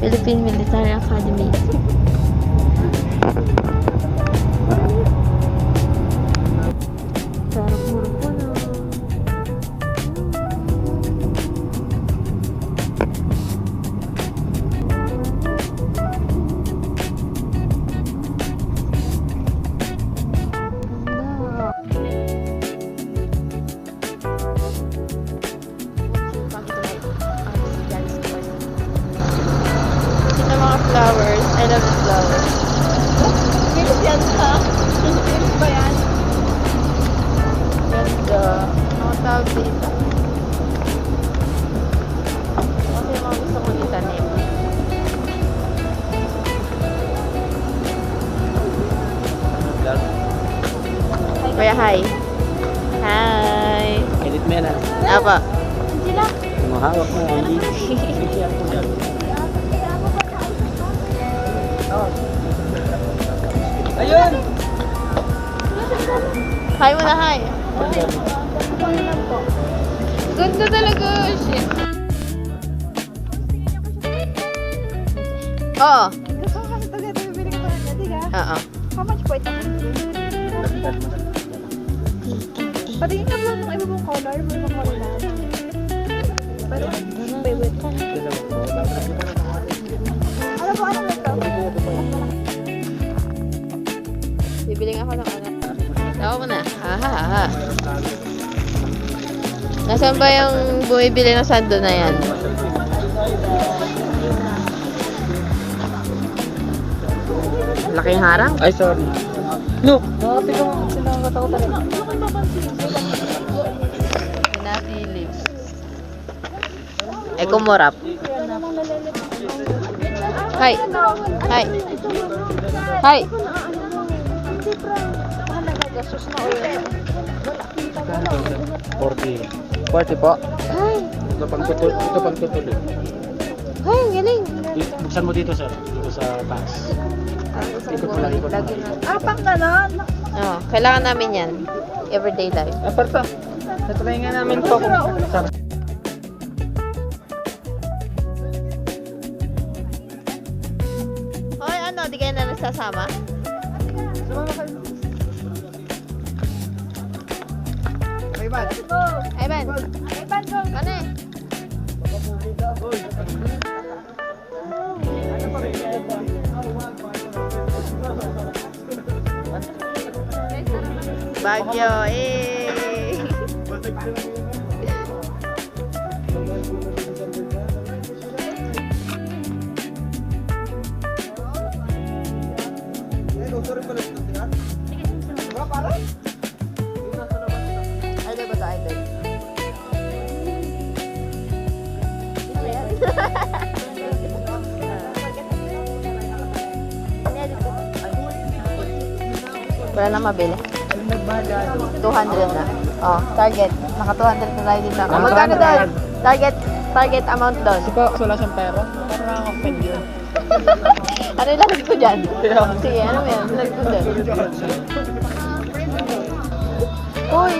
Philippine Military Academy. Pero puro puno. Flowers. I love the flowers. Here's yan ha? Here's ba yan? Ganda. Ang tawag dito. Kasi yung mga gusto kong itanim. Kuya, hi. Hi. Edit mo yan ah. Apa? Sila. Mahawak mo ang hindi. Ayun! Hi mo na, hi. Ganda talaga. Shit. Oo. Gusto ko kasi talaga bibili ko na di ka? Oo. How much po ito? Patingin ka lang ng iba mong color, may mga color na. Pero, favorite ko. Ano po, ano ba ito? Bibili nga ako ng ano. Tawa mo na. Hahaha. Nasaan ba yung bumibili ng sando na yan? Laking harang. Ay, sorry. Look! Nakapit ko sila ang katao talaga. Pinasilip. Ekomorap. Hi. Hi. Hi. Gastos na oil. 40. 40 po. Hi. Ito pang tutuloy. Hi, ang galing. Buksan mo dito, sir. Dito sa taas. Ikot mo lang, ikot mo lang. Ah, pang ganon? Oh, kailangan namin yan. Everyday life. Aparta. Natry nga namin po kung saan. Hoy, ano? Di kayo na nagsasama? Sumama kayo. Ay, man. Ay, Ben. Ano eh? Baguio, eh. Idol ba ito, idol? Wala na mabili. 200 na. Oh, target. Naka 200 na tayo dito. Oh, magkano doon? Target amount doon. Kasi po, wala siyang pera. Parang nakaka-offend yun. Ano ilalagay ko dyan? Sige, ano mo yan? Ilalagay ko dyan. Uy!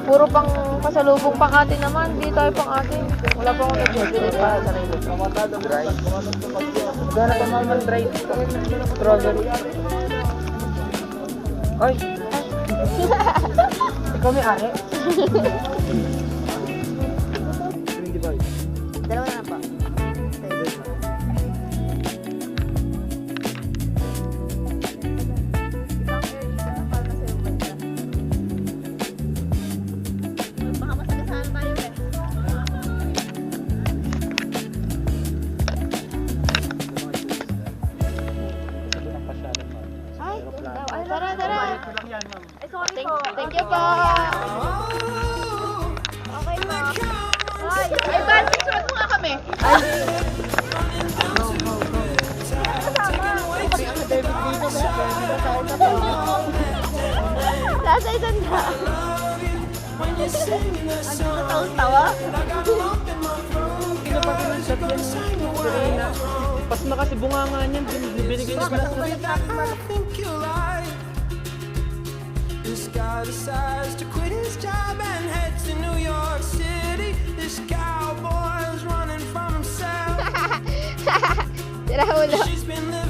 Puro pang pasalubong pang atin naman. Hindi tayo pang atin. Wala pa akong nag-bili para sa sarili. Gana pa naman dry. Strawberry. Ay! Ikaw may ari? Dalawa na lang pa. Baka masagasaan tayo eh. Ay, tara, tara. Ay, sorry po. Thank you po. Okay po. Ay, Van, susunod mo nga kami. Nasa isang na. Ang tawa. Pas na kasi bunga nga niyan, binigay niya pala sa This guy decides to quit his job and head to New York City. This cowboy is running from himself. Sira ulo. She's been living